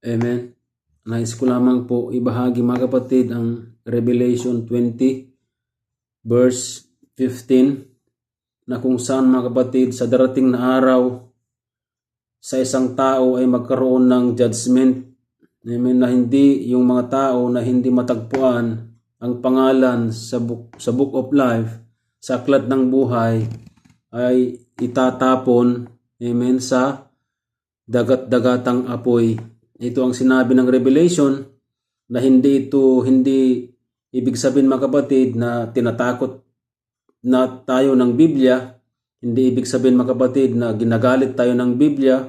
Amen. Nais ko lamang po ibahagi mga kapatid ang Revelation 20 verse 15 na kung saan mga kapatid sa darating na araw sa isang tao ay magkaroon ng judgment. Amen. Na hindi yung mga tao na hindi matagpuan ang pangalan sa book of life, sa aklat ng buhay ay itatapon, amen, sa dagat-dagatang apoy. Ito ang sinabi ng Revelation na hindi ibig sabihin mga kapatid na tinatakot na tayo ng Biblia. Hindi ibig sabihin mga kapatid na ginagalit tayo ng Biblia.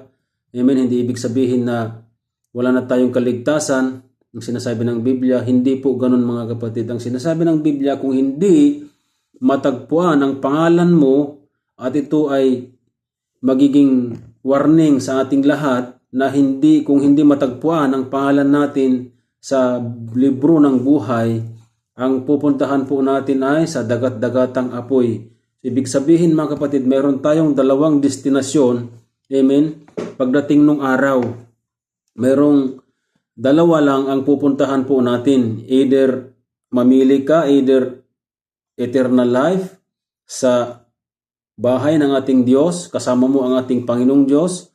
Amen. Hindi ibig sabihin na wala na tayong kaligtasan. Ang sinasabi ng Biblia, hindi po ganun mga kapatid. Ang sinasabi ng Biblia, kung hindi matagpuan ang pangalan mo at ito ay magiging warning sa ating lahat na kung hindi matagpuan ang pangalan natin sa libro ng buhay, ang pupuntahan po natin ay sa dagat-dagatang apoy. Ibig sabihin mga kapatid, meron tayong dalawang destinasyon. Amen. Pagdating nung araw, merong dalawa lang ang pupuntahan po natin. Either mamili ka, either eternal life sa bahay ng ating Diyos, kasama mo ang ating Panginoong Diyos,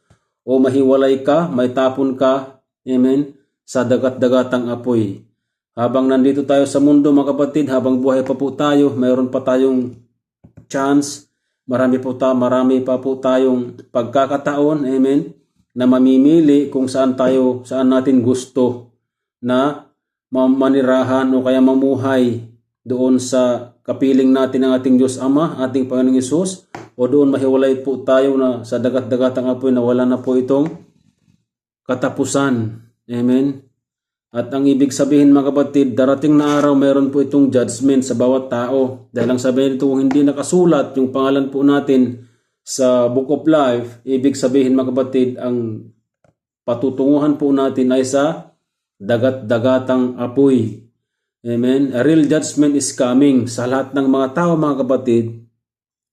o mahiwalay ka, may tapon ka, amen, sa dagat-dagatang apoy. Habang nandito tayo sa mundo mga kapatid, habang buhay pa po tayo, mayroon pa tayong chance, marami pa po tayong pagkakataon, amen, na mamimili kung saan natin gusto na manirahan o kaya mamuhay doon sa kapiling natin ng ating Diyos Ama, ating Panginoong Hesus, o doon mahiwalay po tayo na sa dagat-dagatang apoy na wala na po itong katapusan. Amen. At ang ibig sabihin mga kapatid, darating na araw mayroon po itong judgment sa bawat tao. Dahil ang sabihin ito, kung hindi nakasulat yung pangalan po natin sa Book of Life, ibig sabihin mga kapatid, ang patutunguhan po natin ay sa dagat-dagatang apoy. Amen. A real judgment is coming sa lahat ng mga tao mga kapatid.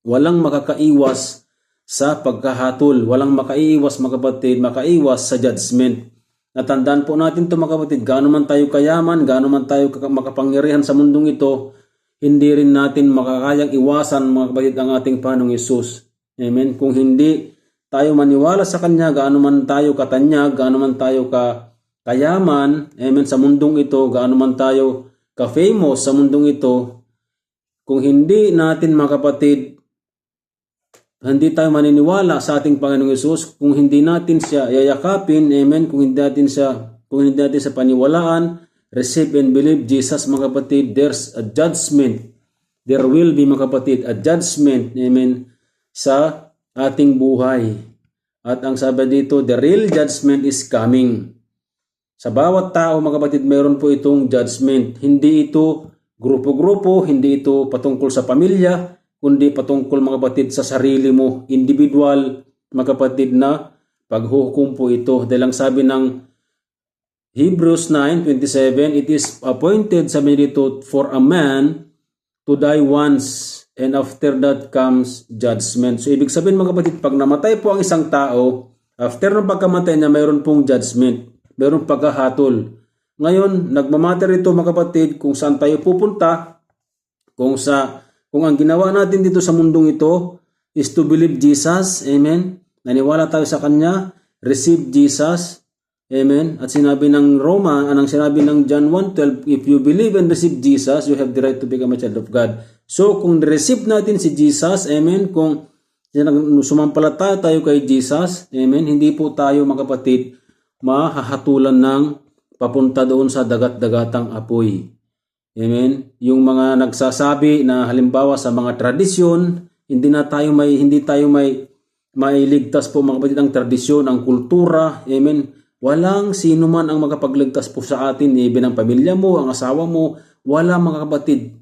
Walang makakaiwas sa pagkahatol. Walang makaiwas mga kapatid, makaiwas sa judgment. Natandaan po natin ito mga kapatid, gaano man tayo kayaman, gaano man tayo makapangyarihan sa mundong ito, hindi rin natin makakayang iwasan mga kapatid ang ating Panginoong Hesus. Amen. Kung hindi tayo maniwala sa Kanya, gaano man tayo katanyag, gaano man tayo kayaman, amen, sa mundong ito, gaano man tayo ka-famous sa mundong ito, kung hindi natin mga kapatid, hindi tayo maniniwala sa ating Panginoong Hesus, kung hindi natin siya yayakapin, amen, kung hindi natin sa paniwalaan, receive and believe Jesus mga kapatid, there's a judgment. There will be mga kapatid, a judgment, amen, sa ating buhay. At ang sabi dito, the real judgment is coming. Sa bawat tao mga kapatid, mayroon po itong judgment. Hindi ito grupo-grupo, hindi ito patungkol sa pamilya, kundi patungkol mga kapatid sa sarili mo, individual mga kapatid na paghuhukom po ito. Dahil ang sabi ng Hebrews 9:27, it is appointed, sabi dito, for a man to die once and after that comes judgment. So ibig sabihin mga kapatid, pag namatay po ang isang tao, after ng pagkamatay niya, mayroon pong judgment, mayroon pagkahatol. Ngayon, nagmamatter ito mga kapatid kung saan tayo pupunta, kung ang ginawa natin dito sa mundong ito is to believe Jesus, amen, naniwala tayo sa Kanya, receive Jesus, amen, at sinabi ng sinabi ng John 1:12, if you believe and receive Jesus, you have the right to become a child of God. So, kung receive natin si Jesus, amen, kung sumampalataya tayo kay Jesus, amen, hindi po tayo mga kapatid mahahatulan ng papunta doon sa dagat-dagatang apoy. Amen. Yung mga nagsasabi na halimbawa sa mga tradisyon, hindi tayo may mailigtas po mga kapatid ang tradisyon, ang kultura. Amen. Walang sino man ang makapagligtas po sa atin, even ang pamilya mo, ang asawa mo, wala mga kapatid.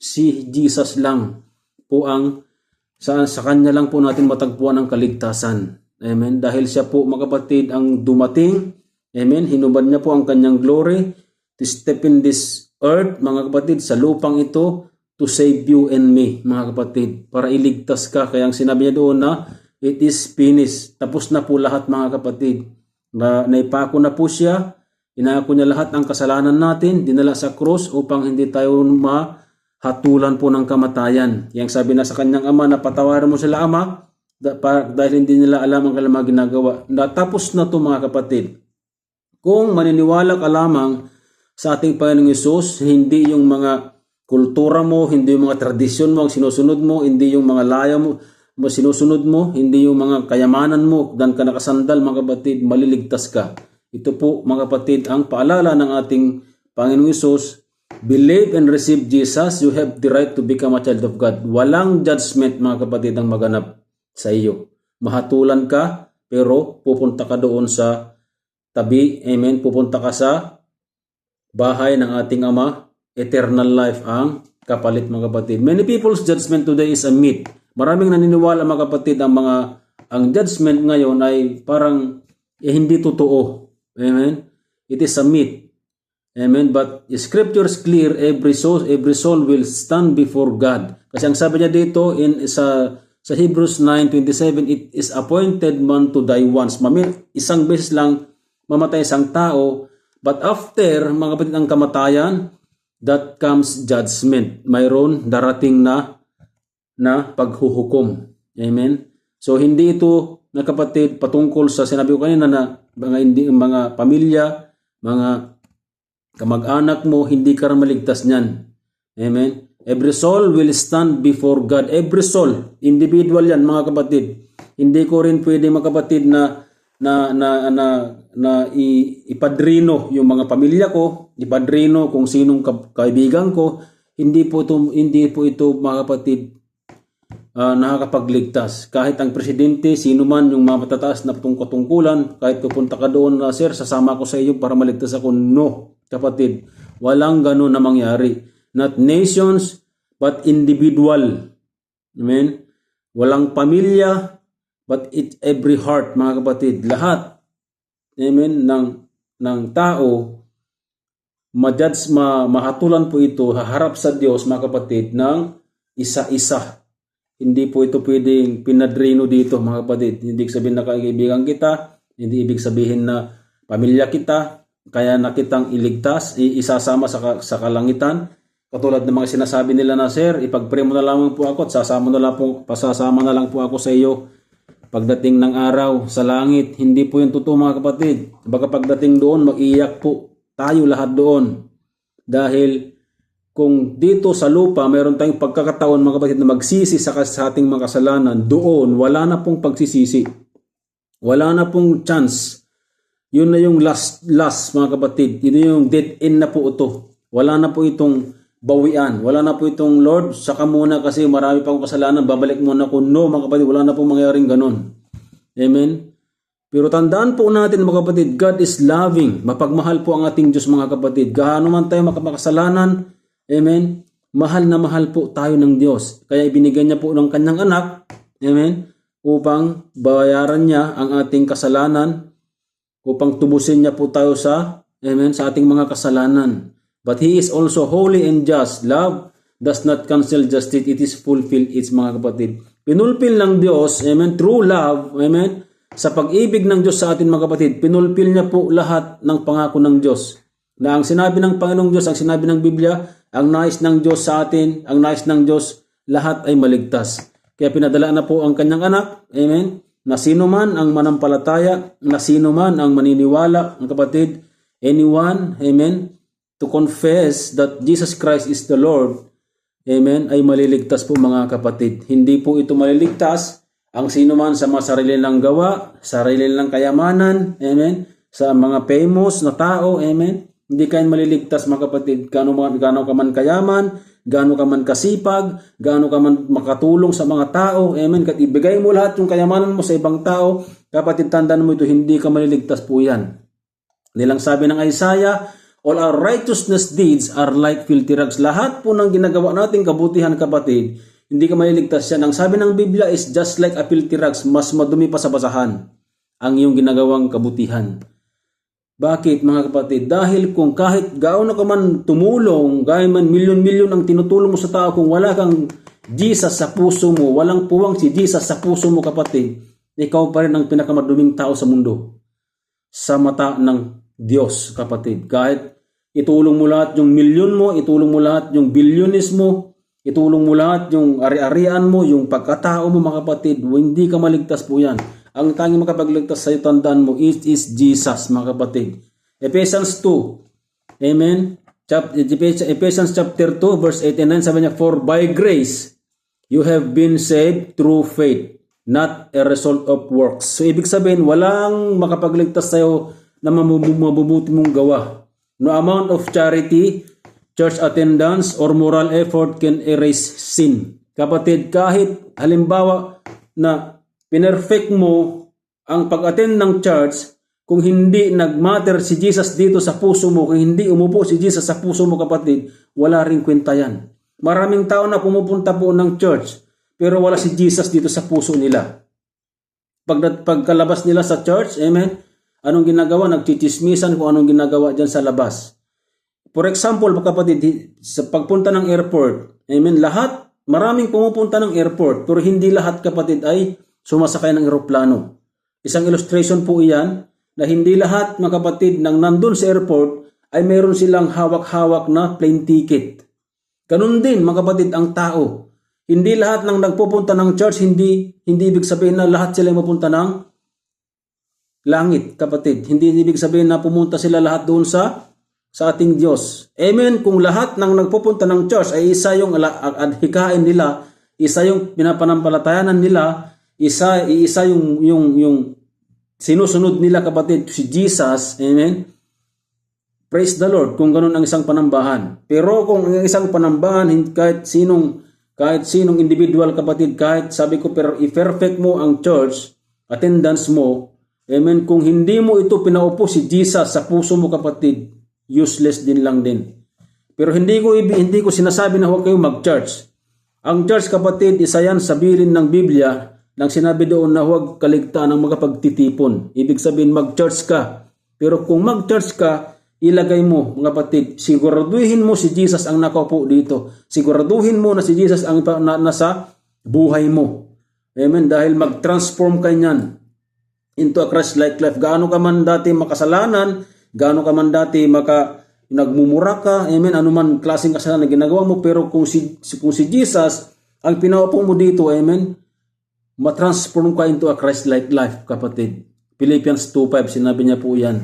Si Jesus lang po ang sa Kanya lang po natin matagpuan ang kaligtasan. Amen. Dahil siya po mga kapatid ang dumating. Amen. Hinubad niya po ang Kanyang glory to step in this earth, mga kapatid, sa lupang ito, to save you and me, mga kapatid, para iligtas ka. Kaya ang sinabi niya doon na, it is finished. Tapos na po lahat mga kapatid. naipako na po siya. Inako niya lahat ng kasalanan natin, dinala sa krus upang hindi tayo mahatulan po ng kamatayan. Yang sabi na sa kanyang ama na patawarin mo sila ama dahil hindi nila alam ang kanilang ginagawa. Natapos na to mga kapatid. Kung maniniwala ka lamang sa ating Panginoong Hesus, hindi yung mga kultura mo, hindi yung mga tradisyon mo ang sinusunod mo, hindi yung mga laya mo sinusunod mo, hindi yung mga kayamanan mo, dan ka nakasandal mga kapatid, maliligtas ka. Ito po mga kapatid ang paalala ng ating Panginoong Hesus. Believe and receive Jesus, you have the right to become a child of God. Walang judgment mga kapatid ang maganap sa iyo. Mahatulan ka, pero pupunta ka doon sa tabi. Amen. Pupunta ka sa bahay ng ating Ama. Eternal life ang kapalit mga kapatid. Many people's judgment today is a myth. Maraming naniniwala mga kapatid ang judgment ngayon ay parang hindi totoo. Amen. It is a myth. Amen. But the scripture is clear, every soul will stand before God. Kasi ang sabi niya dito sa Hebrews 9:27, it is appointed man to die once. Isang beses lang mamatay isang tao, but after mga kapatid ang kamatayan, that comes judgment. Mayroon darating na paghuhukom. Amen. So hindi ito na kapatid patungkol sa sinabi ko kanina na mga pamilya, mga kamag-anak mo, hindi ka maligtas niyan. Amen. Every soul will stand before God. Every soul, individual yan mga kapatid. Hindi ko rin pwede mga kapatid na ipadrino yung mga pamilya ko, ipadrino kung sinong kaibigan ko. Hindi po ito mga kapatid nakakapagligtas. Kahit ang presidente, sino man yung mga matataas na katungkulan, kahit pupunta ka doon na, sir, sasama ko sa iyo para maligtas ako. No, kapatid, walang gano'n na mangyari. Not nations, but individual. Amen? Walang pamilya, but every heart, mga kapatid. Lahat, amen, ng tao, mahatulan po ito, haharap sa Diyos, mga kapatid, ng isa-isa. Hindi po ito pwedeng pinadrino dito mga kapatid. Hindi sabihin na kaibigan kita, hindi ibig sabihin na pamilya kita, kaya na kitang iligtas, isasama sa kalangitan. Katulad ng mga sinasabi nila na, sir, ipag-pray mo na lang po ako at pasasama na lang po ako sa iyo pagdating ng araw sa langit. Hindi po yung totoo mga kapatid. Baka pagdating doon, mag-iyak po tayo lahat doon. Dahil kung dito sa lupa mayroon tayong pagkakataon mga kapatid na magsisi sa ating mga kasalanan, doon wala na pong pagsisisi. Wala na pong chance. Yun na yung last mga kapatid. Yun yung dead end na po ito. Wala na po itong bawian. Wala na po itong Lord, saka muna kasi marami pa akong kasalanan, babalik muna ako. No mga kapatid, wala na pong mangyaring ganun. Amen. Pero tandaan po natin mga kapatid, God is loving. Mapagmahal po ang ating Diyos mga kapatid. Gaano man tayo makasalanan, amen, mahal na mahal po tayo ng Diyos. Kaya ibinigay niya po ng kanyang anak, amen, upang bayaran niya ang ating kasalanan, upang tubusin niya po tayo sa ating mga kasalanan. But He is also holy and just. Love does not cancel justice. It is fulfilled. It's mga kapatid. Pinulpil ng Diyos, amen, true love, amen, sa pag-ibig ng Diyos sa atin mga kapatid, pinulpil niya po lahat ng pangako ng Diyos. Na ang sinabi ng Panginoong Diyos, ang sinabi ng Biblia, ang nais ng Diyos sa atin, ang nais ng Diyos, lahat ay maligtas. Kaya pinadala na po ang kanyang anak, amen, na sino man ang manampalataya, na sino man ang maniniwala, ang kapatid, anyone, amen, to confess that Jesus Christ is the Lord, amen, ay maliligtas po mga kapatid. Hindi po ito maliligtas ang sino man sa mga sarili lang gawa, sarili lang kayamanan, amen, sa mga famous na tao, amen. Hindi kayo maliligtas mga kapatid. Gaano ka man kayaman, gaano ka man kasipag, gaano ka man makatulong sa mga tao, amen. Kat ibigay mo lahat yung kayamanan mo sa ibang tao, kapatid, tandaan mo ito, hindi ka maliligtas po yan. Nilang sabi ng Isaiah, all our righteousness deeds are like filthy rags. Lahat po ng ginagawa nating kabutihan kapatid, hindi ka maliligtas yan. Ang sabi ng Biblia is just like a filthy rags, mas madumi pa sa basahan ang iyong ginagawang kabutihan. Bakit mga kapatid? Dahil kung kahit gaano ka man tumulong, gaya man milyon-milyon ang tinutulong mo sa tao, kung wala kang Jesus sa puso mo, walang puwang si Jesus sa puso mo kapatid, ikaw pa rin ang pinakamaduming tao sa mundo. sa mata ng Diyos, kapatid. Kahit itulong mo lahat yung milyon mo, itulong mo lahat yung bilyones mo, itulong mo lahat yung ari-arian mo, yung pagkatao mo, mga kapatid, hindi ka maligtas po yan. Ang tanging makapagligtas sa'yo, tandaan mo, is Jesus, mga kapatid. Ephesians 2. Amen. Ephesians chapter 2, verse 8 and 9, sabi niya, "For by grace you have been saved through faith, not a result of works." So, ibig sabihin, walang makapagligtas sa'yo na mabubuti mong gawa. No amount of charity, church attendance, or moral effort can erase sin. Kapatid, kahit halimbawa na pinerfect mo ang pag-attend ng church, kung hindi nagmatter si Jesus dito sa puso mo, kung hindi umupo si Jesus sa puso mo, kapatid, wala ring kwenta yan. Maraming tao na pumupunta po ng church, pero wala si Jesus dito sa puso nila. Pagkalabas nila sa church, amen, anong ginagawa? Nagchichismisan kung anong ginagawa dyan sa labas. For example, kapatid, sa pagpunta ng airport, amen, maraming pumupunta ng airport, pero hindi lahat, kapatid, ay sumasakay ng eroplano. Isang illustration po iyan, na hindi lahat, mga kapatid, nang nandun sa airport, ay meron silang hawak-hawak na plane ticket. Ganun din, mga kapatid, ang tao. Hindi lahat ng nagpupunta ng church, hindi ibig sabihin na lahat sila mapunta ng langit, kapatid. Hindi ibig sabihin na pumunta sila lahat doon sa ating Diyos. Amen. Kung lahat ng nagpupunta ng church ay isa yung adhikain nila, isa yung pinapanampalatayanan nila, isa yung sinusunod nila, kapatid, si Jesus. Amen. Praise the Lord kung ganun ang isang panambahan. Pero kung ang isang panambahan, kahit sinong individual, kapatid, kahit sabi ko, i-perfect mo ang church attendance mo, amen, kung hindi mo ito pinaupo si Jesus sa puso mo, kapatid, useless din lang din. Pero hindi ko sinasabi na huwag kayong mag-church. Ang church, kapatid, isa yan sa bilin ng Biblia, nang sinabi doon na huwag kaligtaan ng mga pagtitipon. Ibig sabihin, mag-church ka. Pero kung mag-church ka, ilagay mo, mga kapatid, siguraduhin mo si Jesus ang nakaupo dito. Siguraduhin mo na si Jesus ang nasa buhay mo. Amen. Dahil mag-transform ka niyan into a Christ-like life. Gaano ka man dati makasalanan, gaano ka man dati nagmumura ka, amen, anuman klaseng kasalanan na ginagawa mo, pero kung si Jesus ang pinaupo mo dito, amen, matransform ka into a Christ-like life, kapatid. Philippians 2:5, sinabi niya po yan.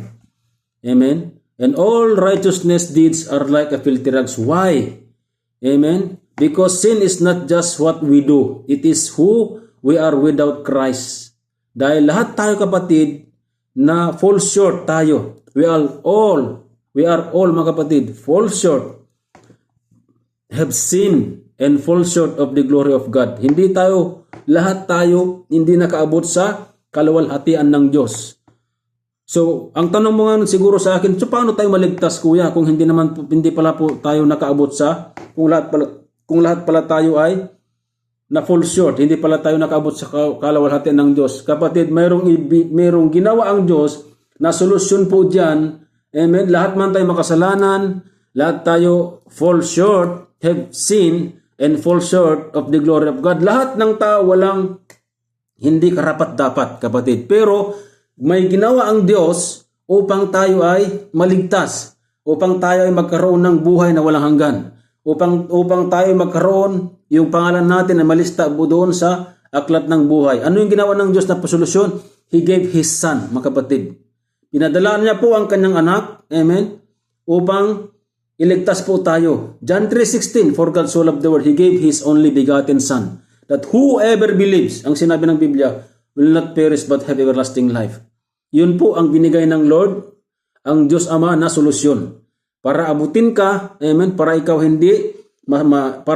Amen. And all righteousness deeds are like a filthy rags. Why? Amen. Because sin is not just what we do. It is who we are without Christ. Dahil lahat tayo, kapatid, na fall short tayo. We are all, mga kapatid, fall short. Have sinned and fall short of the glory of God. Lahat tayo hindi nakaabot sa kaluwalhatian ng Diyos. So, ang tanong mo nga siguro sa akin, so paano tayo maligtas, kuya, kung hindi pala po tayo nakaabot sa, kung lahat pala tayo ay na fall short, hindi pala tayo nakaabot sa kaluwalhatian ng Diyos. Kapatid, mayroong ginawa ang Diyos na solusyon po diyan. Amen. Lahat man tayo makasalanan, lahat tayo fall short, have sinned, and fall short of the glory of God. Lahat ng tao walang hindi karapat-dapat, kapatid. Pero may ginawa ang Diyos upang tayo ay maligtas, upang tayo ay magkaroon ng buhay na walang hanggan, upang tayo magkaroon, yung pangalan natin ay malista doon sa aklat ng buhay. Ano yung ginawa ng Diyos na solusyon? He gave His Son, mga kapatid. Pinadala niya po ang kanyang anak, amen, upang iligtas po tayo. John 3:16, for God so loved the world, He gave His only begotten Son, that whoever believes, ang sinabi ng Biblia, will not perish but have everlasting life. Yun po ang binigay ng Lord, ang Diyos Ama na solusyon. Para abutin ka, amen, para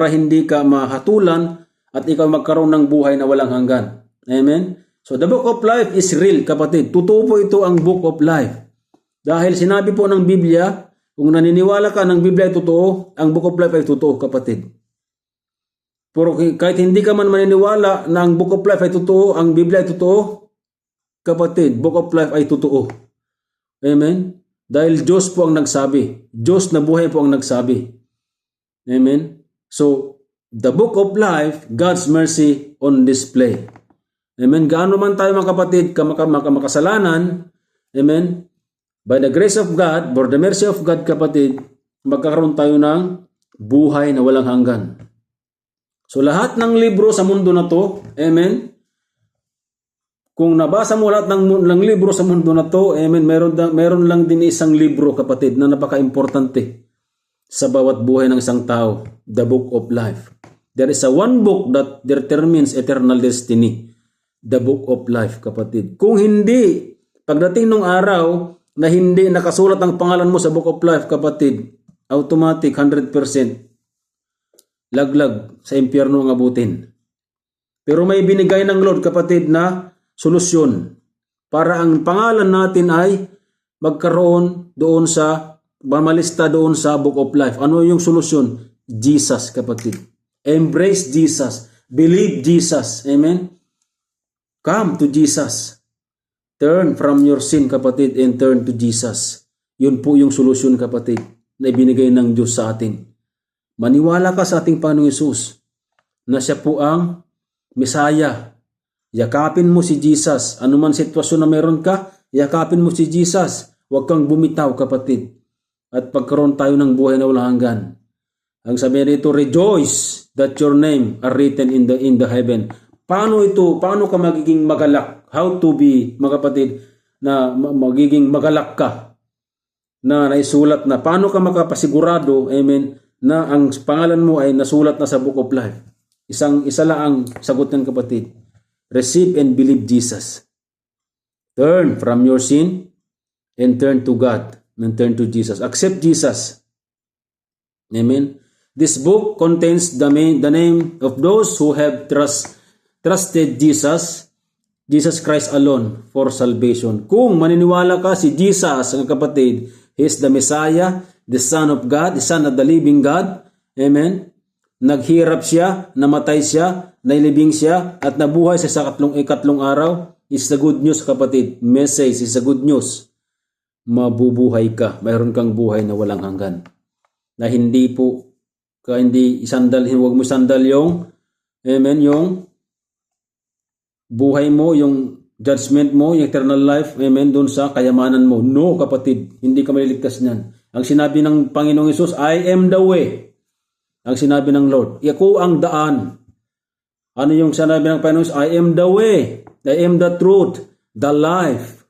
hindi ka mahatulan at ikaw magkaroon ng buhay na walang hanggan. Amen. So the book of life is real, kapatid. Totoo po ito ang book of life. Dahil sinabi po ng Biblia, kung naniniwala ka ng Biblia ay totoo, ang book of life ay totoo, kapatid. Pero kahit hindi ka man maniniwala na ang book of life ay totoo, ang Biblia ay totoo, kapatid, book of life ay totoo. Amen? Dahil Diyos po ang nagsabi. Diyos na buhay po ang nagsabi. Amen? So, the book of life, God's mercy on display. Amen? Gaano man tayo, mga kapatid, makasalanan, Amen? By the grace of God, for the mercy of God, kapatid, magkakaroon tayo ng buhay na walang hanggan. So lahat ng libro sa mundo na to, amen, kung nabasa mo lahat ng libro sa mundo na to, amen, meron lang din isang libro, kapatid, na napaka-importante sa bawat buhay ng isang tao, the book of life. There is a one book that determines eternal destiny, the book of life, kapatid. Kung hindi, pagdating ng araw na hindi nakasulat ang pangalan mo sa book of life, kapatid, automatic 100% laglag sa impyerno ang abutin. Pero may binigay ng Lord, kapatid, na solusyon para ang pangalan natin ay magkaroon doon sa, mamalista doon sa book of life. Ano yung solusyon? Jesus, kapatid. Embrace Jesus. Believe Jesus. Amen? Come to Jesus. Turn from your sin, kapatid, and turn to Jesus. Yun po yung solusyon, kapatid, na ibinigay ng Diyos sa atin. Maniwala ka sa ating Panginoong Hesus na siya po ang Mesaya. Yakapin mo si Jesus. Ano man sitwasyon na meron ka, yakapin mo si Jesus. Huwag kang bumitaw, kapatid. At pagkaroon tayo ng buhay na walang hanggan. Ang sabi nito, rejoice that your name are written in the heaven. Paano ito? Paano ka magiging magalak? How to be, mga kapatid, na magiging magalak ka? Na naisulat na. Paano ka makapasigurado, amen, na ang pangalan mo ay nasulat na sa book of life? Isa lang ang sagot ng kapatid. Receive and believe Jesus. Turn from your sin and turn to God and turn to Jesus. Accept Jesus. Amen. This book contains the name of those who have trusted Jesus Christ alone for salvation. Kung maniniwala ka si Jesus, ang kapatid, He is the Messiah, the Son of God, the Son of the living God. Amen. Naghirap siya, namatay siya, nailibing siya, at nabuhay siya sa ikatlong araw. Is the good news, kapatid. Message is the good news. Mabubuhay ka. Mayroon kang buhay na walang hanggan. Na hindi po, huwag mo isandal yung, amen, yung buhay mo, yung judgment mo, yung eternal life, amen, doon sa kayamanan mo. No, kapatid, hindi ka maliligtas niyan. Ang sinabi ng Panginoong Hesus, I am the way. Ang sinabi ng Lord, ako ang daan. Ano yung sinabi ng Panginoong Hesus? I am the way, I am the truth, the life.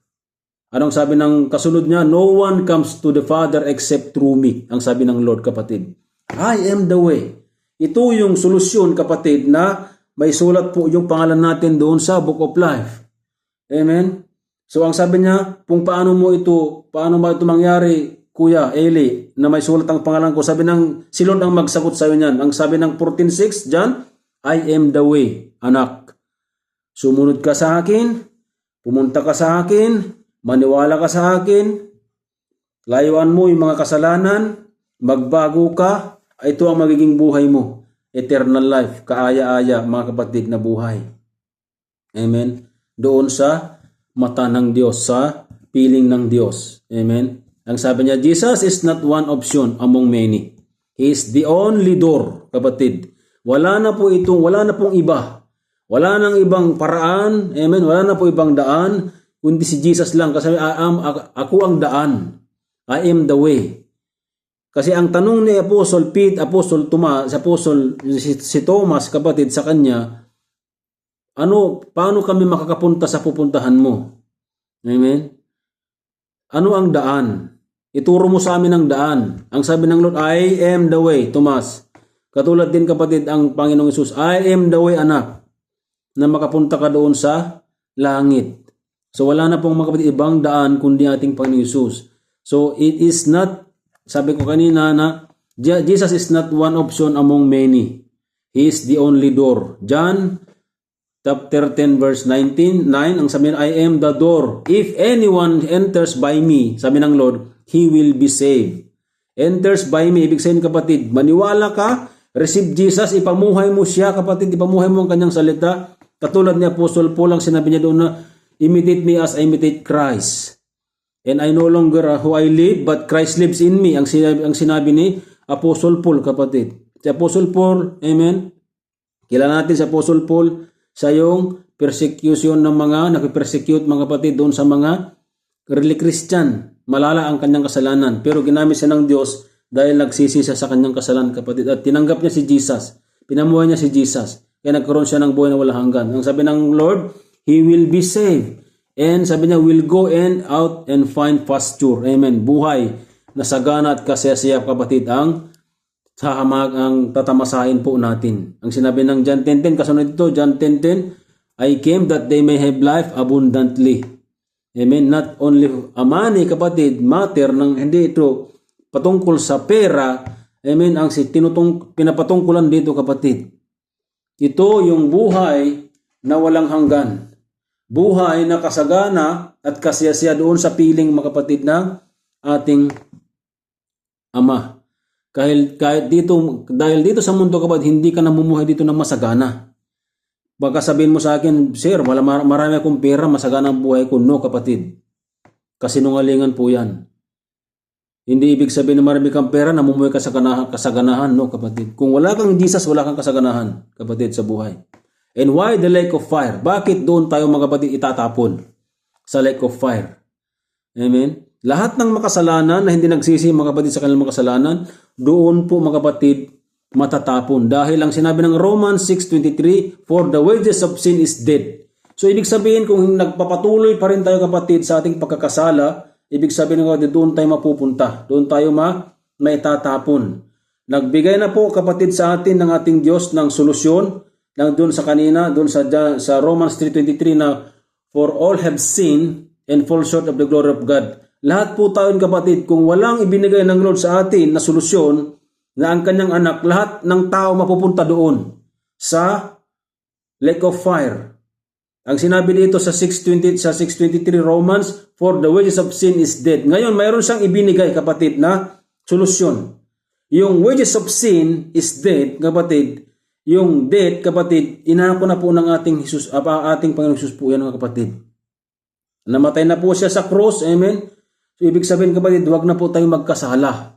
Anong sabi ng kasunod niya? No one comes to the Father except through me. Ang sabi ng Lord, kapatid. I am the way. Ito yung solusyon, kapatid, na may sulat po yung pangalan natin doon sa Book of Life. Amen? So ang sabi niya, kung paano ba ito mangyari, Kuya Eli, na may sulat ang pangalan ko, sabi ng, si Lord ang magsagot sa iyo niyan. Ang sabi ng 14:6 dyan, I am the way, anak. Sumunod ka sa akin, pumunta ka sa akin, maniwala ka sa akin, layuan mo yung mga kasalanan, magbago ka, ito ang magiging buhay mo. Eternal life, kaaya-aya, mga kapatid, na buhay. Amen? Doon sa mata ng Diyos, sa piling ng Diyos. Amen? Ang sabi niya, Jesus is not one option among many. He is the only door, kapatid. Wala na pong iba. Wala nang ibang paraan. Amen? Wala na po ibang daan, kundi si Jesus lang. Kasi ako ang daan. I am the way. Kasi ang tanong ni Apostle si Thomas, kapatid, sa kanya, paano kami makakapunta sa pupuntahan mo? Amen? Ano ang daan? Ituro mo sa amin ang daan. Ang sabi ng Lord, I am the way, Thomas. Katulad din, kapatid, ang Panginoong Hesus, I am the way, anak, na makapunta ka doon sa langit. So wala na pong, mga kapatid, ibang daan kundi ating Panginoong Hesus. So it is not, sabi ko kanina, na Jesus is not one option among many. He is the only door. John chapter 10 verse 9, ang sabi, I am the door. If anyone enters by me, sabi ng Lord, he will be saved. Enters by me, ibig sabihin, kapatid, maniwala ka, receive Jesus, ipamuhay mo siya, kapatid, ipamuhay mo ang kanyang salita. Katulad ni Apostle Paul, ang sinabi niya doon na, imitate me as I imitate Christ. And I no longer who I live, but Christ lives in me. Ang sinabi ni Apostle Paul, kapatid. Si Apostle Paul, amen, kilala natin si Apostle Paul, sa yung persecution ng mga, nakipersecute, mga kapatid, doon sa mga really Christian, malala ang kanyang kasalanan, pero ginamit siya ng Diyos dahil nagsisi siya sa kanyang kasalanan, kapatid, at tinanggap niya si Jesus, pinamuhay niya si Jesus, kaya nagkaroon siya ng buhay na walang hanggan. Ang sabi ng Lord, he will be saved, and sabi niya, will go and out and find pasture. Amen. Buhay na sagana at kasiyasiyap, kapatid, ang tatamasahin po natin. Ang sinabi ng John 10:10, kasunod ito, John 10:10, I came that they may have life abundantly. Amen. Not only money, kapatid, matter, ng hindi ito patungkol sa pera. Amen. Ang pinapatungkulan dito, kapatid, ito yung buhay na walang hanggan. Buhay na kasagana at kasiyasiya doon sa piling, mga kapatid, ng ating Ama. Dahil dito sa mundo, kapatid, hindi ka namumuhay dito ng masagana. Baka sabihin mo sa akin, sir, marami akong pera, masagana ang buhay ko. No, kapatid. Kasinungalingan po yan. Hindi ibig sabihin na marami kang pera, namumuhay ka sa kasaganahan. No, kapatid. Kung wala kang Jesus, wala kang kasaganahan, kapatid, sa buhay. And why the lake of fire? Bakit doon tayo, mga kapatid, itatapon sa lake of fire? Amen? Lahat ng makasalanan na hindi nagsisi, mga kapatid, sa kanilang makasalanan, doon po, mga kapatid, matatapon. Dahil ang sinabi ng Romans 6:23, for the wages of sin is death. So, ibig sabihin, kung nagpapatuloy pa rin tayo, kapatid, sa ating pagkakasala, ibig sabihin, kapatid, doon tayo mapupunta. Doon tayo maitatapon. Nagbigay na po, kapatid, sa atin ng ating Diyos ng solusyon, doon sa kanina, doon sa Romans 3:23 na, for all have sinned and fall short of the glory of God. Lahat po tayo, kapatid, kung walang ibinigay ng Lord sa atin na solusyon, na ang kanyang anak, lahat ng tao mapupunta doon sa lake of fire. Ang sinabi dito sa 6:23 Romans, for the wages of sin is death. Ngayon, mayroon siyang ibinigay, kapatid, na solusyon. Yung wages of sin is death, kapatid. Yung death, kapatid, inako na po ng ating Panginoong Jesus po yan, mga kapatid. Namatay na po siya sa cross, amen. So, ibig sabihin, kapatid, huwag na po tayong magkasala.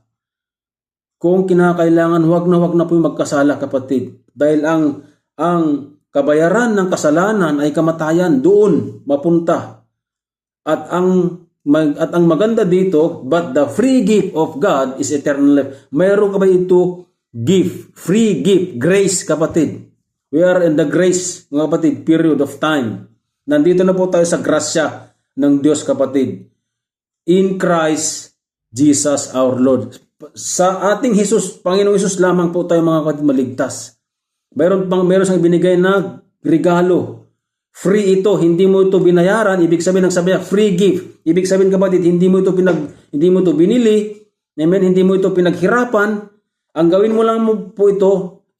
Kung kinakailangan, huwag na po yung magkasala, kapatid. Dahil ang kabayaran ng kasalanan ay kamatayan, doon mapunta. At ang maganda dito, but the free gift of God is eternal life. Mayroon ka ba ito gift, free gift, grace, kapatid. We are in the grace, mga kapatid, period of time. Nandito na po tayo sa grasya ng Diyos, kapatid. In Christ Jesus our Lord. Sa ating Jesus, Panginoong Jesus lamang po tayo, mga kapatid, maligtas. Meron siyang binigay na regalo. Free ito, hindi mo ito binayaran. Ibig sabihin free gift. Ibig sabihin, kapatid, hindi mo ito binili. Amen, hindi mo ito pinaghirapan. Ang gawin mo lang po ito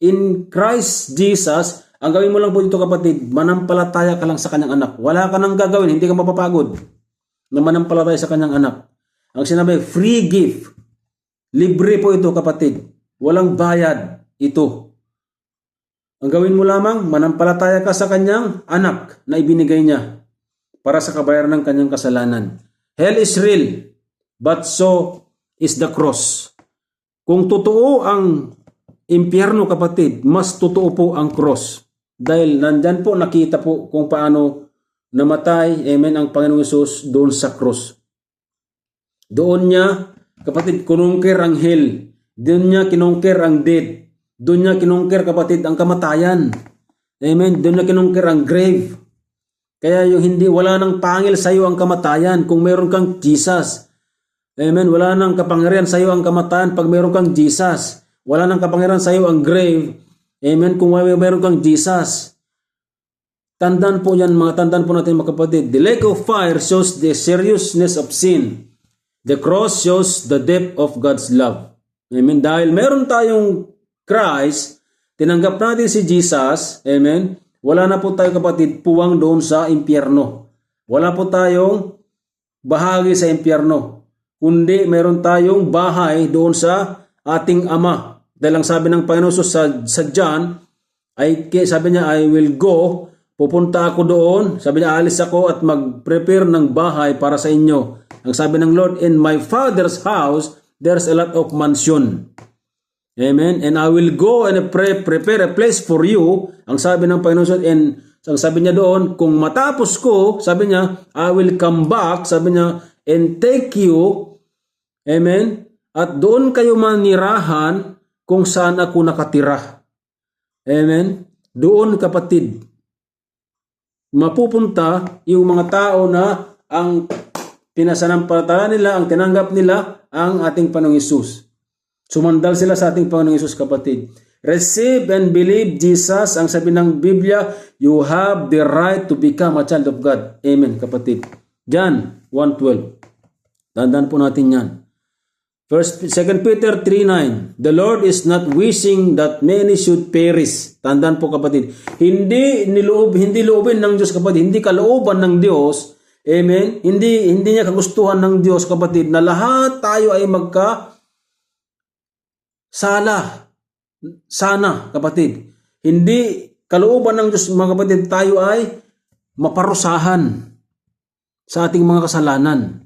in Christ Jesus. Ang gawin mo lang po ito, kapatid, manampalataya ka lang sa kanyang anak. Wala ka nang gagawin, hindi ka mapapagod na manampalataya sa kanyang anak. Ang sinabi, free gift. Libre po ito, kapatid. Walang bayad ito. Ang gawin mo lamang, manampalataya ka sa kanyang anak na ibinigay niya para sa kabayaran ng kanyang kasalanan. Hell is real, but so is the cross. Kung totoo ang impyerno, kapatid, mas totoo po ang cross. Dahil nandyan po nakita po kung paano namatay, amen, ang Panginoong Hesus doon sa cross. Doon niya, kapatid, kinongker ang hell. Doon niya kinongker ang death. Doon niya kinongker, kapatid, ang kamatayan. Amen. Doon niya kinongker ang grave. Kaya wala nang pangil sa iyo ang kamatayan kung meron kang Jesus. Amen. Wala nang kapangyarihan sa iyo ang kamatayan pag meron kang Jesus. Wala nang kapangyarihan sa iyo ang grave. Amen. Kung meron kang Jesus. Tandaan po natin, mga kapatid. The lake of fire shows the seriousness of sin. The cross shows the depth of God's love. Amen. Dahil meron tayong Christ, tinanggap natin si Jesus, amen, wala na po tayo, kapatid, puwang doon sa impyerno. Wala po tayong bahagi sa impyerno. Kundi meron tayong bahay doon sa ating Ama. Dahil ang sabi ng Panginoon sa John, sabi niya, I will go, pupunta ako doon, sabi niya, alis ako at mag-prepare ng bahay para sa inyo. Ang sabi ng Lord, in my Father's house, there's a lot of mansion. Amen. And I will go and prepare a place for you. Ang sabi ng Panginoon, and ang sabi niya doon, kung matapos ko, sabi niya, I will come back, sabi niya, and take you, amen, at doon kayo manirahan kung saan ako nakatira. Amen. Doon, kapatid, mapupunta yung mga tao na ang pinasanampalataya nila, ang tinanggap nila ang ating Panginoong Hesus. Sumandal sila sa ating Panginoong Hesus, kapatid. Receive and believe Jesus. Ang sabi ng Biblia, you have the right to become a child of God. Amen, kapatid. John 1:12. Tandaan po natin yan. 2 Peter 3:9. The Lord is not wishing that many should perish. Tandaan po, kapatid. Hindi loobin ng Diyos, kapatid. Hindi kalooban ng Diyos. Amen. Hindi niya kagustuhan ng Diyos, kapatid, na lahat tayo ay sana, kapatid. Hindi kalooban ng Diyos, mga kapatid, tayo ay maparusahan sa ating mga kasalanan.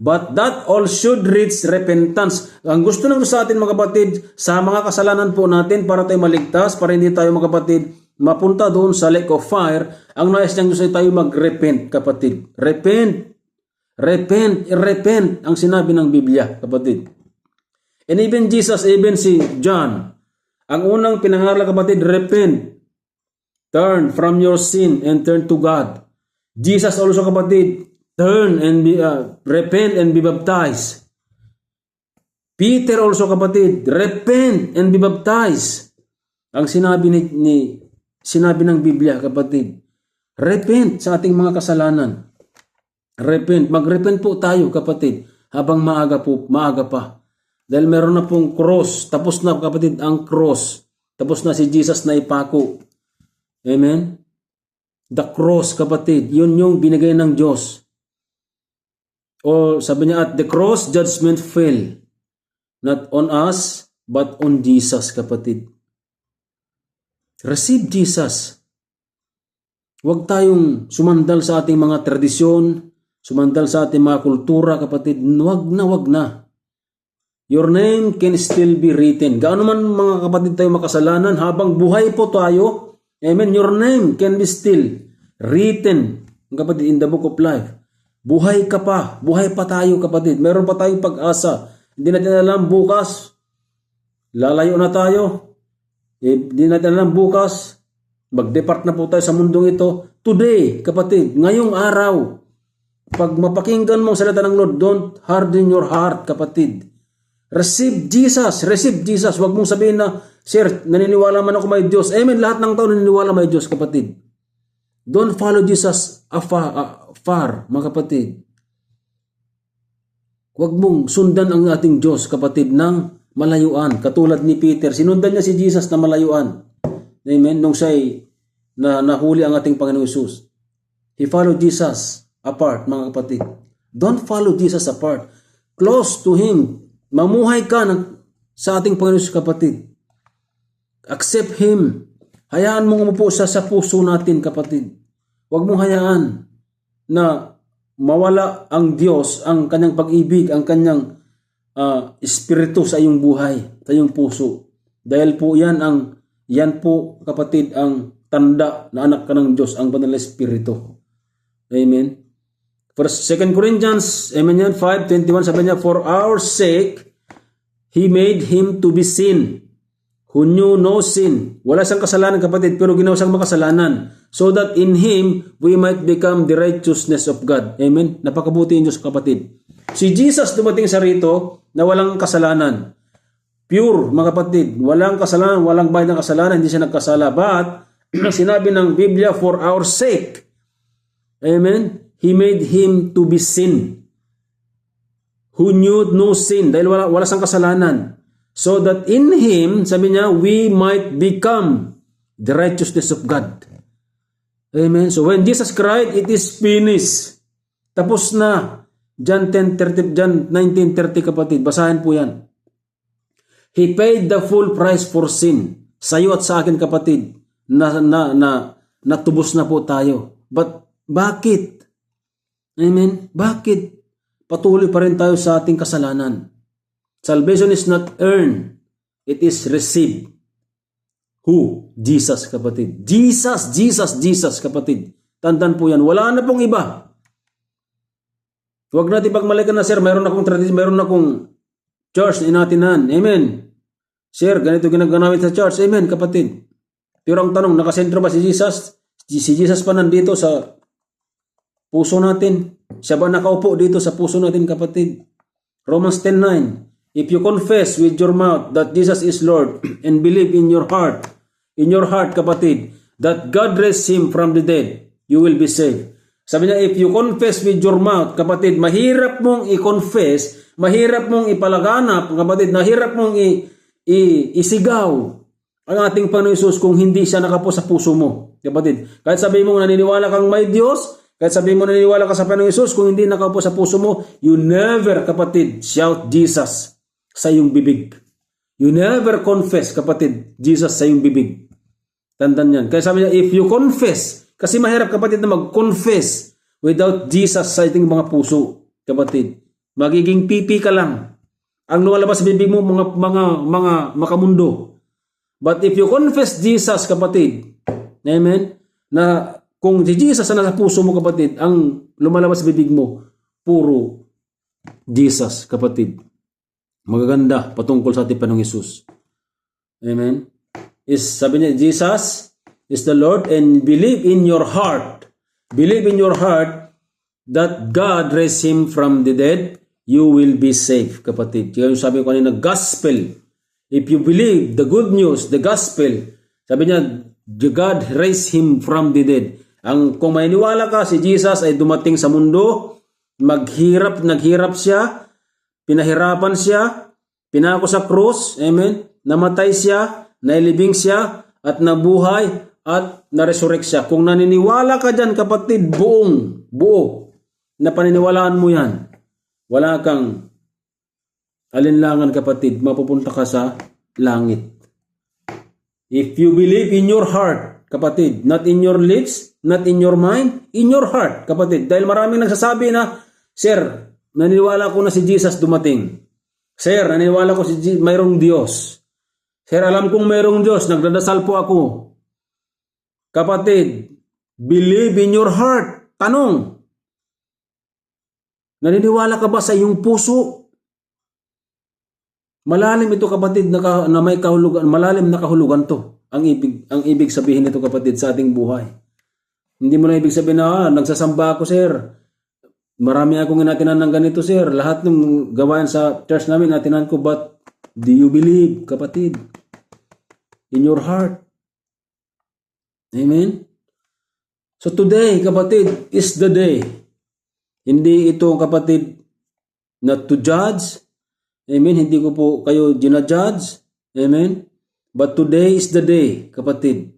But that all should reach repentance. Ang gusto ng Diyos sa atin, mga kapatid, sa mga kasalanan po natin para tayo maligtas, para hindi tayo, mga kapatid, mapunta doon sa lake of fire. Ang nais ng Diyos ay tayo mag-repent, kapatid. Repent. Ang sinabi ng Biblia, kapatid. And even Jesus, even si John, ang unang pinangaral, kapatid, repent. Turn from your sin and turn to God. Jesus also, kapatid, turn and repent and be baptized. Peter also, kapatid, repent and be baptized. Ang sinabi ng Biblia, kapatid, repent sa ating mga kasalanan. Repent. Mag-repent po tayo, kapatid, habang maaga pa. Dahil meron na pong cross. Tapos na, kapatid, ang cross. Tapos na si Jesus na ipako. Amen? The cross, kapatid, yun yung binigay ng Diyos. O sabi niya, at the cross, judgment fell. Not on us, but on Jesus, kapatid. Receive Jesus. Huwag tayong sumandal sa ating mga tradisyon, sumandal sa ating mga kultura, kapatid. Huwag na. Your name can still be written. Gaano man, mga kapatid, tayo makasalanan, habang buhay po tayo, amen, your name can be still written, kapatid, in the book of life. Buhay ka pa. Buhay pa tayo, kapatid. Meron pa tayong pag-asa. Hindi natin alam bukas. Lalayo na tayo. Hindi natin alam bukas. Mag-depart na po tayo sa mundong ito. Today, kapatid, ngayong araw, pag mapakinggan mo ang salita ng Lord, don't harden your heart, kapatid. Receive Jesus. Receive Jesus. Huwag mong sabihin na, sir, naniniwala man ako may Diyos. Amen. Lahat ng tao naniniwala may Diyos, kapatid. Don't follow Jesus afar, mga kapatid. Huwag mong sundan ang ating Diyos, kapatid, ng malayuan. Katulad ni Peter, sinundan niya si Jesus na malayuan. Amen? Nung siya'y nahuli ang ating Panginoong Hesus. He followed Jesus apart, mga kapatid. Don't follow Jesus apart. Close to Him. Mamuhay ka sa ating Panginoong Hesus, kapatid. Accept Him. Hayaan mong umupo sa puso natin, kapatid. Huwag mong hayaan na mawala ang Diyos, ang kanyang pag-ibig, ang kanyang espiritu sa iyong buhay, sa iyong puso. Dahil po yan po, kapatid, ang tanda na anak ka ng Diyos, ang banal na espiritu. Amen. 2 Corinthians, amen yan, 5:21, sabi niya, for our sake, He made Him to be sin, who knew no sin. Wala siyang kasalanan, kapatid, pero ginawa siyang makasalanan. So that in Him, we might become the righteousness of God. Amen? Napakabuti yung Diyos, kapatid. Si Jesus dumating sa rito na walang kasalanan. Pure, mga kapatid. Walang kasalanan, walang bayad ng kasalanan, hindi siya nagkasala. But, sinabi ng Biblia, for our sake, amen, He made Him to be sin, who knew no sin. Dahil wala siyang kasalanan. So that in Him, sabi niya, we might become the righteousness of God. Amen. So when Jesus cried, it is finished. Tapos na. John 19:30, kapatid. Basahin po yan. He paid the full price for sin. Sa iyo at sa akin, kapatid, natubos na po tayo. But bakit? Amen. Bakit? Patuloy pa rin tayo sa ating kasalanan. Salvation is not earned. It is received. Who? Jesus, kapatid. Jesus, kapatid. Tandaan po yan. Wala na pong iba. Huwag natin pagmalikan na, sir, mayroon akong tradisyon, mayroon akong church na inatinan. Amen. Sir, ganito ginagamit sa church. Amen, kapatid. Pero ang tanong, nakasentro ba si Jesus? Si Jesus pa nandito sa puso natin. Siya ba nakaupo dito sa puso natin, kapatid? Romans 10:9. If you confess with your mouth that Jesus is Lord and believe in your heart, kapatid, that God raised Him from the dead, you will be saved. Sabi niya, if you confess with your mouth, kapatid, mahirap mong i-confess, mahirap mong ipalaganap, kapatid, mahirap mong isigaw ang ating Panginoon Hesus kung hindi siya nakapo sa puso mo, kapatid. Kahit sabihin mo naniniwala kang may Diyos, kahit sabihin mo naniniwala ka sa Panginoon Hesus, kung hindi nakaupo sa puso mo, you never, kapatid, shout Jesus sa iyong bibig. You never confess, kapatid, Jesus sa iyong bibig. Tandaan yan. Kaya sabi niya, if you confess, kasi mahirap, kapatid, na mag-confess without Jesus sa ating mga puso, kapatid. Magiging pipi ka lang. Ang lumalabas sa bibig mo, mga makamundo. But if you confess Jesus, kapatid, amen, na kung si Jesus na nasa puso mo, kapatid, ang lumalabas sa bibig mo, puro Jesus, kapatid. Magaganda patungkol sa ating Panginoong Hesus. Amen. Sabi niya, Jesus is the Lord, and believe in your heart. Believe in your heart that God raised Him from the dead, you will be safe, kapatid. Kaya yung sabi ko kanina, gospel. If you believe the good news, the gospel, sabi niya, God raised Him from the dead. Kung maniniwala ka, si Jesus ay dumating sa mundo, naghirap siya, pinahirapan siya, pinako sa krus, amen, namatay siya, nailibing siya, at nabuhay, at naresurrect siya. Kung naniniwala ka dyan, kapatid, buo, na paniniwalaan mo yan, wala kang alinlangan, kapatid, mapupunta ka sa langit. If you believe in your heart, kapatid, not in your lips, not in your mind, in your heart, kapatid. Dahil maraming nagsasabi na, sir, naniniwala ko na si Jesus dumating. Sir, naniniwala ko mayroong Diyos. Sir, alam kong mayroong Diyos. Nagdadasal po ako. Kapatid, believe in your heart. Tanong, naniniwala ka ba sa iyong puso? Malalim ito, kapatid, na may kahulugan. Malalim na kahulugan to. Ang ibig sabihin nito, kapatid, sa ating buhay. Hindi mo na ibig sabihin na, nagsasamba ako, sir. Marami akong inatinan ng ganito, sir. Lahat ng gawain sa church namin, inatinan ko. But do you believe, kapatid? In your heart. Amen? So today, kapatid, is the day. Hindi ito, kapatid, not to judge. Amen? Hindi ko po kayo ginajudge. Amen? But today is the day, kapatid.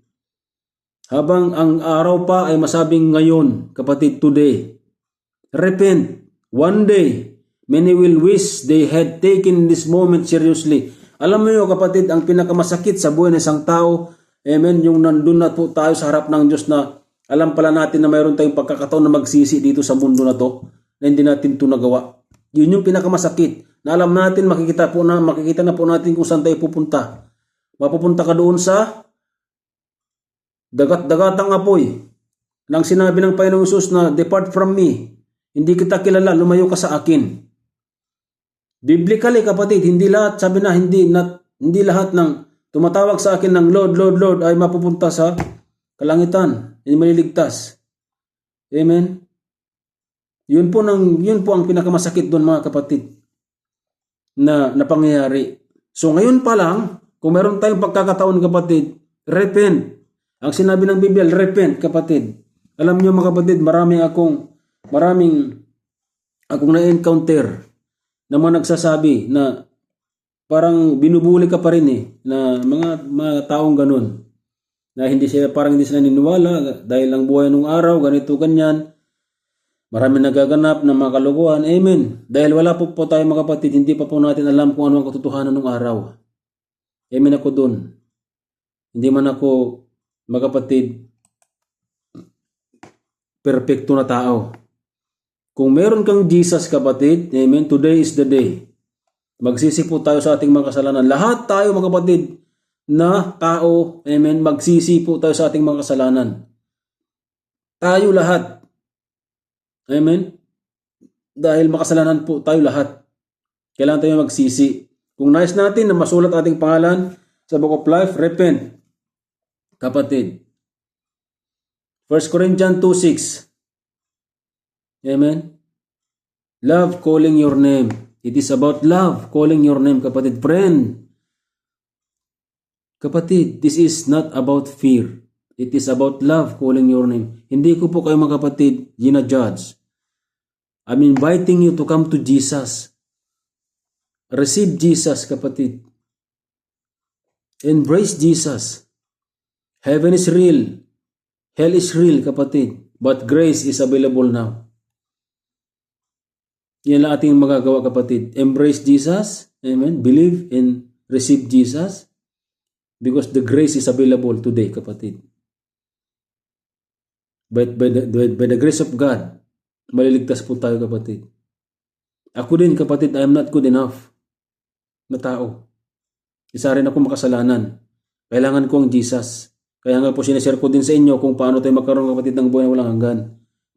Habang ang araw pa ay masabing ngayon, kapatid, today. Repent. One day, many will wish they had taken this moment seriously. Alam mo yun, kapatid, ang pinakamasakit sa buhay ng isang tao, amen, yung nandun na po tayo sa harap ng Diyos na alam pala natin na mayroon tayong pagkakataon na magsisi dito sa mundo na to, na hindi natin ito nagawa. Yun yung pinakamasakit. Na alam natin, makikita na po natin kung saan tayo pupunta. Mapupunta ka doon sa dagat-dagatang apoy. Nang sinabi ng Panginoong Hesus na, depart from me. Hindi kita kilala, lumayo ka sa akin. Biblically, kapatid, hindi lahat, sabi na, hindi lahat ng tumatawag sa akin ng Lord, Lord, Lord ay mapupunta sa kalangitan, hindi maliligtas. Amen? Yun po ang pinakamasakit doon, mga kapatid, na pangyayari. So ngayon pa lang, kung meron tayong pagkakataon, kapatid, repent. Ang sinabi ng Biblia, repent, kapatid. Alam niyo, mga kapatid, maraming akong na-encounter na mga nagsasabi na parang binubuli ka pa rin na mga taong ganun. Na hindi sila niniwala dahil ang buhay nung araw, ganito, ganyan. Maraming nagaganap na mga kaluguan. Amen. Dahil wala po tayo, mga kapatid, hindi pa po natin alam kung ano ang katotohanan nung araw. Amen ako dun. Hindi man ako, mga kapatid, perfecto na tao. Kung meron kang Jesus, kapatid, amen, today is the day. Magsisi po tayo sa ating mga kasalanan. Lahat tayo, mga kapatid, na tao, amen, magsisi po tayo sa ating mga kasalanan. Tayo lahat. Amen. Dahil makasalanan po tayo lahat. Kailangan tayo magsisi. Kung nais natin na masulat ating pangalan sa Book of Life, repent. Kapatid. 1 Corinthians 2:6. Amen? Love calling your name. It is about love calling your name, kapatid. Friend. Kapatid, this is not about fear. It is about love calling your name. Hindi ko po kayo mga kapatid gina-judge. I'm inviting you to come to Jesus. Receive Jesus, kapatid. Embrace Jesus. Heaven is real. Hell is real, kapatid. But grace is available now. Yan lang ating magagawa, kapatid. Embrace Jesus. Amen. Believe and receive Jesus. Because the grace is available today, kapatid. But by the grace of God, maliligtas po tayo, kapatid. Ako din, kapatid, I am not good enough na tao. Isa rin ako makasalanan. Kailangan ko ang Jesus. Kaya nga po sinashare ko din sa inyo kung paano tayo magkaroon, kapatid, ng buhay na walang hanggan.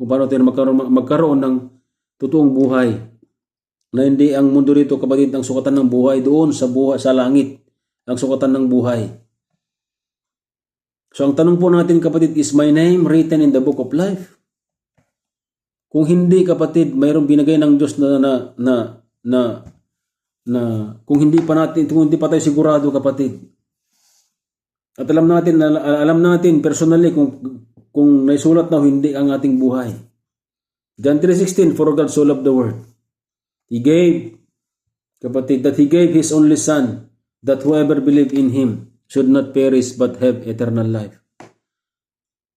Kung paano tayo magkaroon ng totoong buhay. Na hindi ang mundo rito, kapatid, ang sukatan ng buhay doon sa langit. Ang sukatan ng buhay. So ang tanong po natin, kapatid, is my name written in the book of life? Kung hindi, kapatid, mayroong binigay ng Diyos na kung hindi pa tayo sigurado, kapatid. At alam natin personally kung naisulat na hindi ang ating buhay. John 3:16, for God so loved the world. He gave, kapatid, that He gave His only Son, that whoever believe in Him should not perish but have eternal life.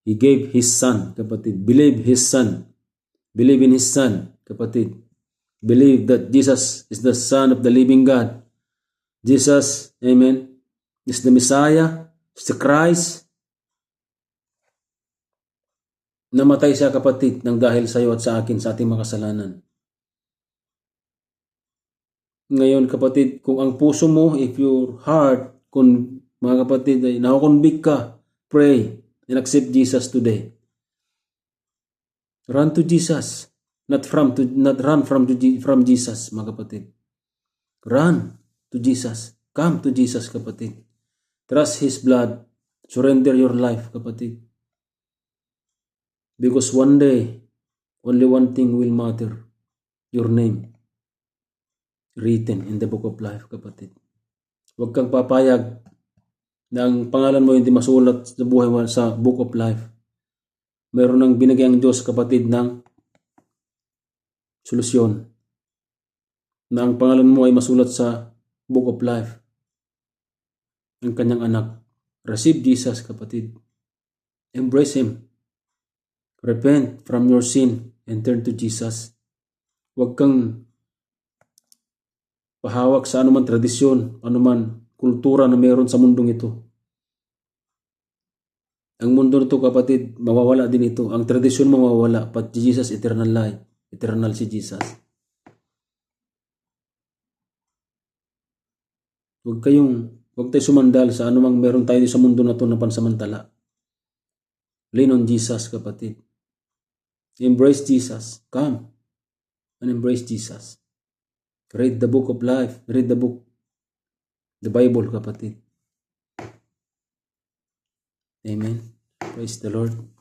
He gave His Son, kapatid. Believe His Son. Believe in His Son, kapatid. Believe that Jesus is the Son of the living God. Jesus, amen, is the Messiah, is the Christ. Namatay siya, kapatid, ng dahil sa iyo at sa akin, sa ating makasalanan. Ngayon, kapatid, kung ang puso mo, if your heart, kung mga kapatid ay nakukonvict ka, pray and accept Jesus today. Run to Jesus. Not run from Jesus, mga kapatid. Run to Jesus. Come to Jesus, kapatid. Trust His blood. Surrender your life, kapatid. Because one day, only one thing will matter. Your name. Written in the book of life, kapatid. Huwag kang papayag na ang pangalan mo hindi masulat sa buhay mo sa book of life. Meron nang binigay ang Diyos, kapatid, ng solusyon. Na ang pangalan mo ay masulat sa book of life. Ang kanyang anak. Receive Jesus, kapatid. Embrace Him. Repent from your sin and turn to Jesus. Huwag kang pahawak sa anuman tradisyon, anuman kultura na meron sa mundong ito. Ang mundo nito, kapatid, mawawala din ito. Ang tradisyon mawawala, but Jesus eternal life. Eternal si Jesus. Huwag tayo sumandal sa anumang meron tayo sa mundo na ito na pansamantala. Lean on Jesus, kapatid. Embrace Jesus. Come and embrace Jesus. Read the book of life. Read the book. The Bible, kapatid. Amen. Praise the Lord.